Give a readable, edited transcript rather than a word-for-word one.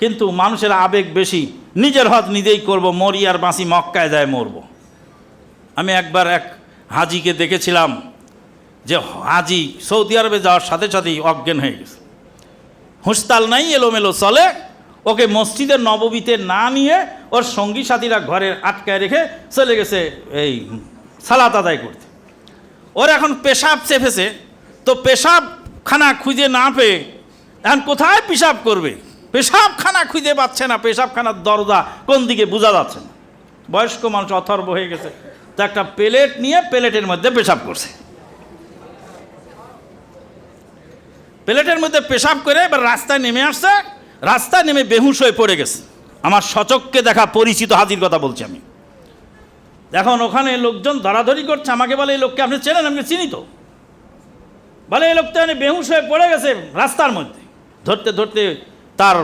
কিন্তু মানুষের আবেগ বেশি, নিজের হজ নিজেই করব, মরি আর বাঁচি মক্কায় যায় মরব। আমি একবার এক হাজিকে দেখেছিলাম যে হাজি সৌদি আরবে যাওয়ার সাথে সাথেই অজ্ঞান হয়ে গেছে, হুঁশতাল নাই, এলোমেলো চলে। ওকে মসজিদের নববীতে না নিয়ে ওর সঙ্গী সাথীরা ঘরে আটকায় রেখে চলে গেছে এই সালাত আদায় করতে। ওর এখন পেশাব চেপেছে, তো পেশাবখানা খুঁজে না পেয়ে এখন কোথায় পেশাব করবে, পেশাবখানা খুঁজে পাচ্ছে না, পেশাবখানার দরজা কোন দিকে বোঝা যাচ্ছে না। বয়স্ক মানুষ অথর্ব হয়ে গেছে, তো একটা প্লেট নিয়ে প্লেটের মধ্যে পেশাব করছে। প্লেটের মধ্যে পেশাব করে এবার রাস্তায় নেমে আসছে, রাস্তায় নেমে বেহুশ হয়ে পড়ে গেছে। আমার সচক্ষে দেখা পরিচিত হাজির কথা বলছি আমি। এখন ওখানে লোকজন ধরাধরি করছে, আমাকে বলে এই লোককে আপনি চেনেন? আমি চিনি তো। বলে এই লোকটা বেহুশ হয়ে পড়ে গেছে রাস্তার মধ্যে। ধরতে ধরতে তার